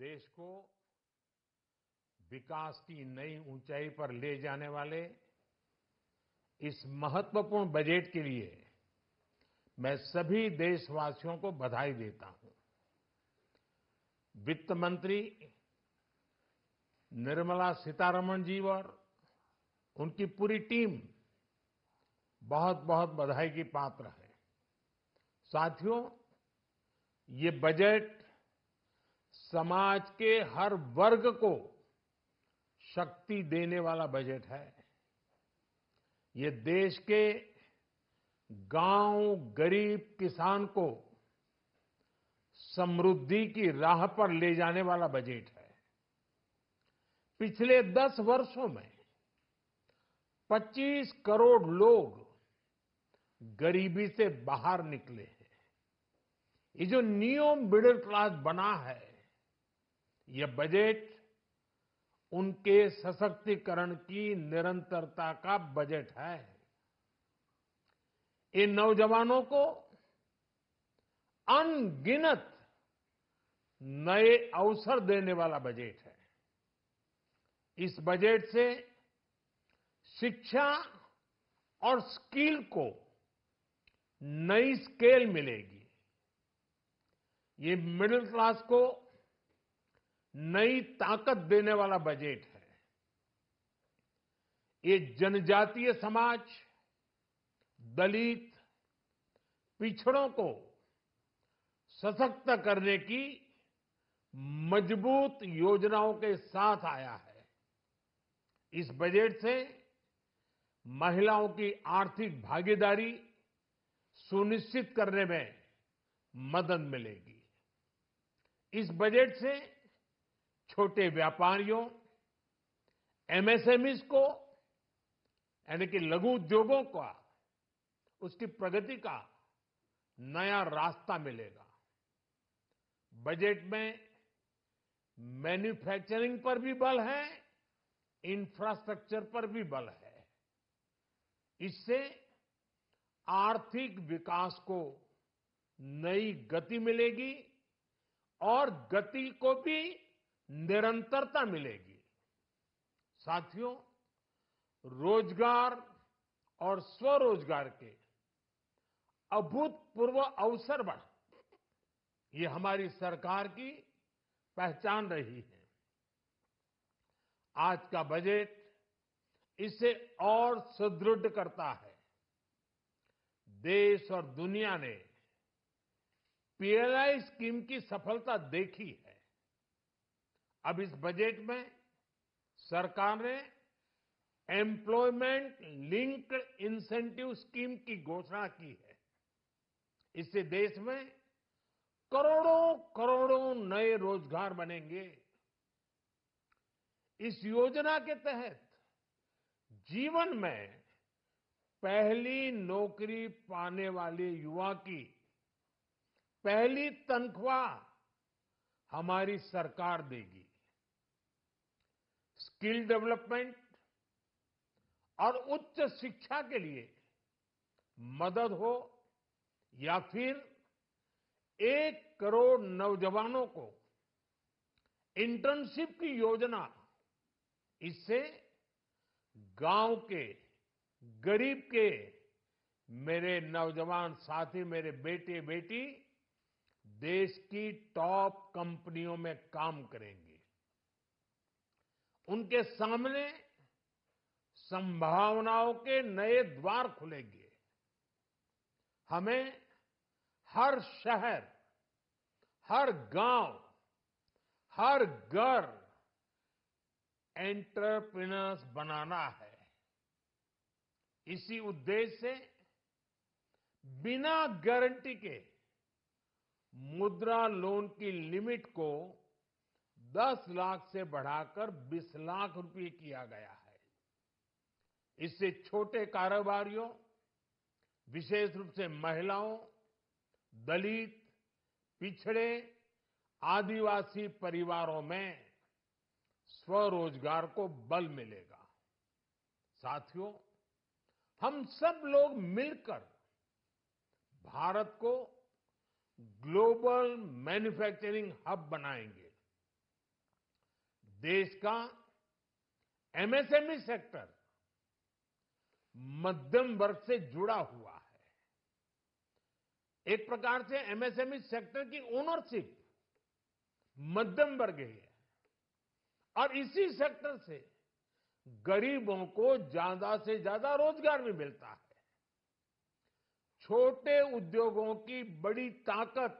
देश को विकास की नई ऊंचाई पर ले जाने वाले इस महत्वपूर्ण बजट के लिए मैं सभी देशवासियों को बधाई देता हूं। वित्त मंत्री निर्मला सीतारमण जी और उनकी पूरी टीम बहुत बहुत बधाई की पात्र है। साथियों, ये बजट समाज के हर वर्ग को शक्ति देने वाला बजट है। ये देश के गांव, गरीब किसान को समृद्धि की राह पर ले जाने वाला बजट है। पिछले 10 वर्षों में 25 करोड़ लोग गरीबी से बाहर निकले हैं। ये जो न्यू मिडिल क्लास बना है, यह बजट उनके सशक्तिकरण की निरंतरता का बजट है। इन नौजवानों को अनगिनत नए अवसर देने वाला बजट है। इस बजट से शिक्षा और स्किल को नई स्केल मिलेगी। ये मिडिल क्लास को नई ताकत देने वाला बजट है। ये जनजातीय समाज, दलित, पिछड़ों को सशक्त करने की मजबूत योजनाओं के साथ आया है। इस बजट से महिलाओं की आर्थिक भागीदारी सुनिश्चित करने में मदद मिलेगी। इस बजट से छोटे व्यापारियों, एमएसएमईज को यानी कि लघु उद्योगों का उसकी प्रगति का नया रास्ता मिलेगा। बजट में मैन्युफैक्चरिंग पर भी बल है, इंफ्रास्ट्रक्चर पर भी बल है। इससे आर्थिक विकास को नई गति मिलेगी और गति को भी निरंतरता मिलेगी। साथियों, रोजगार और स्वरोजगार के अभूतपूर्व अवसर बढ़ ये हमारी सरकार की पहचान रही है। आज का बजट इसे और सुदृढ़ करता है। देश और दुनिया ने पीएलआई स्कीम की सफलता देखी है। अब इस बजट में सरकार ने एम्प्लॉयमेंट लिंक्ड इंसेंटिव स्कीम की घोषणा की है। इससे देश में करोड़ों करोड़ों नए रोजगार बनेंगे। इस योजना के तहत जीवन में पहली नौकरी पाने वाले युवा की पहली तनख्वाह हमारी सरकार देगी। स्किल डेवलपमेंट और उच्च शिक्षा के लिए मदद हो या फिर 1 करोड़ नौजवानों को इंटर्नशिप की योजना, इससे गांव के, गरीब के मेरे नौजवान साथी, मेरे बेटे बेटी देश की टॉप कंपनियों में काम करेंगे। उनके सामने संभावनाओं के नए द्वार खुलेंगे। हमें हर शहर, हर गांव, हर घर एंटरप्रेन्योर्स बनाना है। इसी उद्देश्य से बिना गारंटी के मुद्रा लोन की लिमिट को 10 लाख से बढ़ाकर 20 लाख रुपए किया गया है। इससे छोटे कारोबारियों, विशेष रूप से महिलाओं, दलित, पिछड़े, आदिवासी परिवारों में स्वरोजगार को बल मिलेगा। साथियों, हम सब लोग मिलकर भारत को ग्लोबल मैन्युफैक्चरिंग हब बनाएंगे। देश का एमएसएमई सेक्टर मध्यम वर्ग से जुड़ा हुआ है। एक प्रकार से एमएसएमई सेक्टर की ओनरशिप मध्यम वर्ग ही है और इसी सेक्टर से गरीबों को ज्यादा से ज्यादा रोजगार भी मिलता है। छोटे उद्योगों की बड़ी ताकत,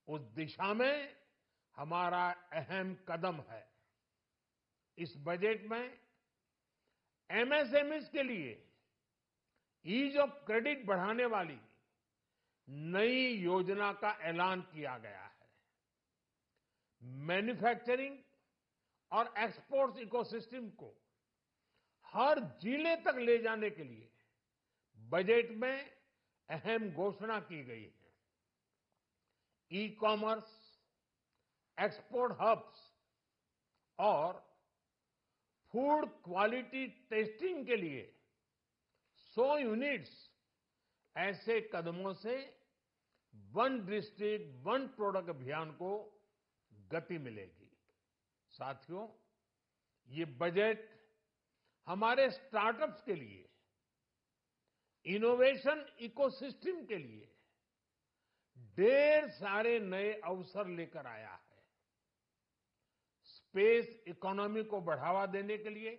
उस दिशा में हमारा अहम कदम है। इस बजट में एमएसएमईज के लिए ईज ऑफ क्रेडिट बढ़ाने वाली नई योजना का ऐलान किया गया है। मैन्युफैक्चरिंग और एक्सपोर्ट्स इकोसिस्टम को हर जिले तक ले जाने के लिए बजट में अहम घोषणा की गई है। ई कॉमर्स, एक्सपोर्ट हब्स और फूड क्वालिटी टेस्टिंग के लिए 100 यूनिट्स, ऐसे कदमों से वन डिस्ट्रिक्ट वन प्रोडक्ट अभियान को गति मिलेगी। साथियों, ये बजट हमारे स्टार्टअप्स के लिए, इनोवेशन इकोसिस्टम के लिए ढेर सारे नए अवसर लेकर आया है। स्पेस इकोनॉमी को बढ़ावा देने के लिए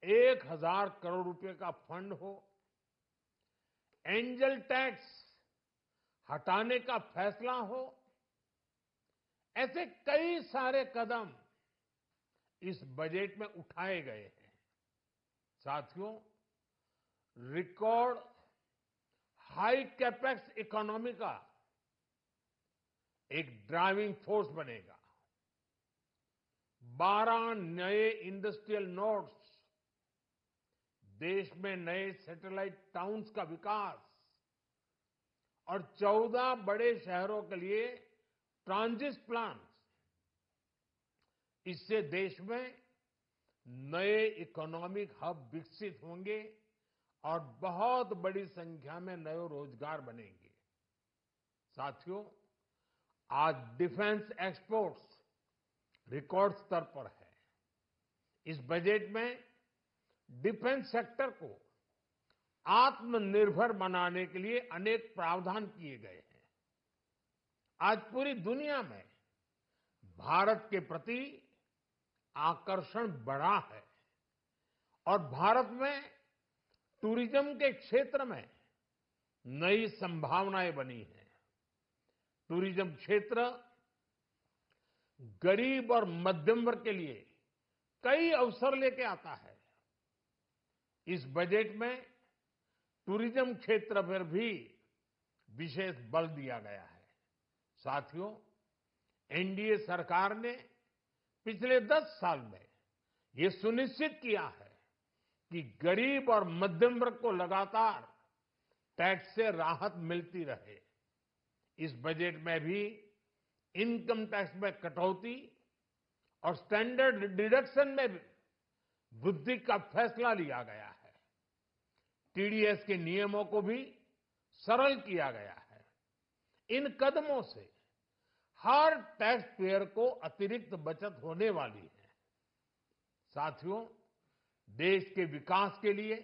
1000 करोड़ रुपए का फंड हो, एंजल टैक्स हटाने का फैसला हो, ऐसे कई सारे कदम इस बजट में उठाए गए हैं। साथियों, रिकॉर्ड हाई कैपेक्स इकोनॉमी का एक ड्राइविंग फोर्स बनेगा। 12 नए इंडस्ट्रियल नोड्स, देश में नए सैटेलाइट टाउन्स का विकास और 14 बड़े शहरों के लिए ट्रांजिट प्लान, इससे देश में नए इकोनॉमिक हब विकसित होंगे और बहुत बड़ी संख्या में नए रोजगार बनेंगे। साथियों, आज डिफेंस एक्सपोर्ट्स रिकॉर्ड स्तर पर है। इस बजट में डिफेंस सेक्टर को आत्मनिर्भर बनाने के लिए अनेक प्रावधान किए गए हैं। आज पूरी दुनिया में भारत के प्रति आकर्षण बढ़ा है और भारत में टूरिज्म के क्षेत्र में नई संभावनाएं बनी हैं। टूरिज्म क्षेत्र गरीब और मध्यम वर्ग के लिए कई अवसर लेके आता है। इस बजट में टूरिज्म क्षेत्र पर भी विशेष बल दिया गया है। साथियों, एनडीए सरकार ने पिछले 10 साल में ये सुनिश्चित किया है कि गरीब और मध्यम वर्ग को लगातार टैक्स से राहत मिलती रहे। इस बजट में भी इनकम टैक्स में कटौती और स्टैंडर्ड डिडक्शन में वृद्धि का फैसला लिया गया है। टीडीएस के नियमों को भी सरल किया गया है। इन कदमों से हर टैक्स पेयर को अतिरिक्त बचत होने वाली है। साथियों, देश के विकास के लिए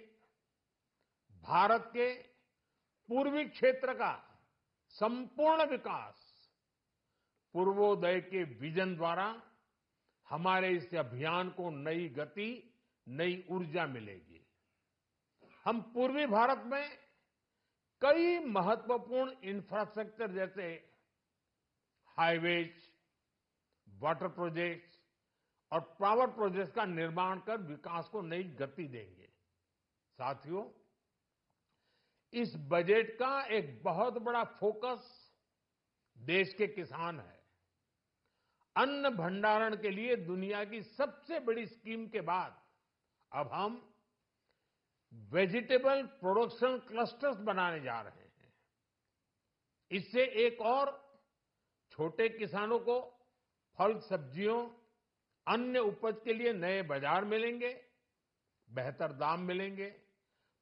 भारत के पूर्वी क्षेत्र का संपूर्ण विकास पूर्वोदय के विजन द्वारा हमारे इस अभियान को नई गति, नई ऊर्जा मिलेगी। हम पूर्वी भारत में कई महत्वपूर्ण इंफ्रास्ट्रक्चर जैसे हाईवेज, वाटर प्रोजेक्ट्स और पावर प्रोजेक्ट्स का निर्माण कर विकास को नई गति देंगे। साथियों, इस बजट का एक बहुत बड़ा फोकस देश के किसान है। अन्न भंडारण के लिए दुनिया की सबसे बड़ी स्कीम के बाद अब हम वेजिटेबल प्रोडक्शन क्लस्टर्स बनाने जा रहे हैं। इससे एक और छोटे किसानों को फल, सब्जियों, अन्य उपज के लिए नए बाजार मिलेंगे, बेहतर दाम मिलेंगे।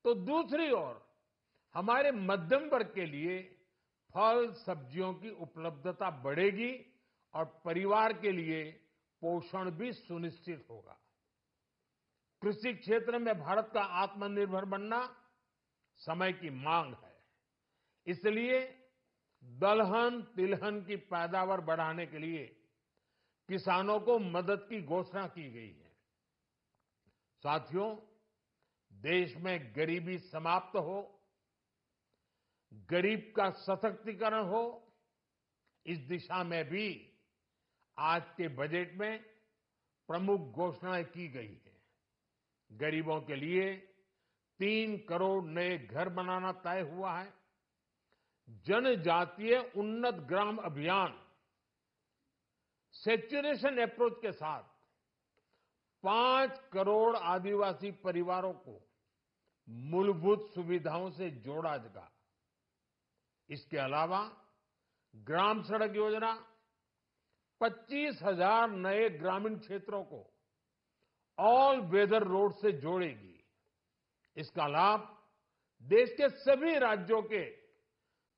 तो दूसरी ओर हमारे मध्यम वर्ग के लिए फल, सब्जियों की उपलब्धता बढ़ेगी और परिवार के लिए पोषण भी सुनिश्चित होगा। कृषि क्षेत्र में भारत का आत्मनिर्भर बनना समय की मांग है। इसलिए दलहन तिलहन की पैदावार बढ़ाने के लिए किसानों को मदद की घोषणा की गई है। साथियों, देश में गरीबी समाप्त हो, गरीब का सशक्तिकरण हो, इस दिशा में भी आज के बजट में प्रमुख घोषणाएं की गई हैं। गरीबों के लिए 3 करोड़ नए घर बनाना तय हुआ है। जनजातीय उन्नत ग्राम अभियान सैचुरेशन अप्रोच के साथ 5 करोड़ आदिवासी परिवारों को मूलभूत सुविधाओं से जोड़ा जाएगा। इसके अलावा ग्राम सड़क योजना 25,000 नए ग्रामीण क्षेत्रों को ऑल वेदर रोड से जोड़ेगी। इसका लाभ देश के सभी राज्यों के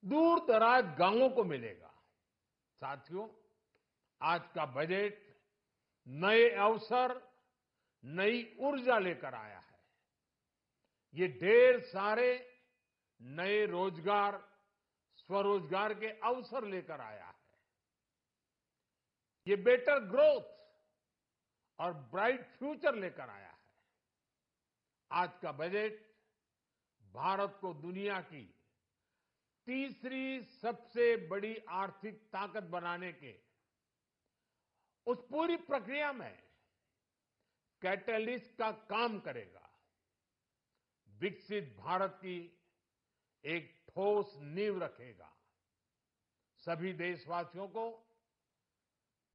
दूर दराज गांवों को मिलेगा। साथियों, आज का बजट नए अवसर, नई ऊर्जा लेकर आया है। ये ढेर सारे नए रोजगार, स्वरोजगार के अवसर लेकर आया है। ये बेटर ग्रोथ और ब्राइट फ्यूचर लेकर आया है। आज का बजट भारत को दुनिया की तीसरी सबसे बड़ी आर्थिक ताकत बनाने के उस पूरी प्रक्रिया में कैटलिस्ट का काम करेगा। विकसित भारत की एक ठोस नींव रखेगा। सभी देशवासियों को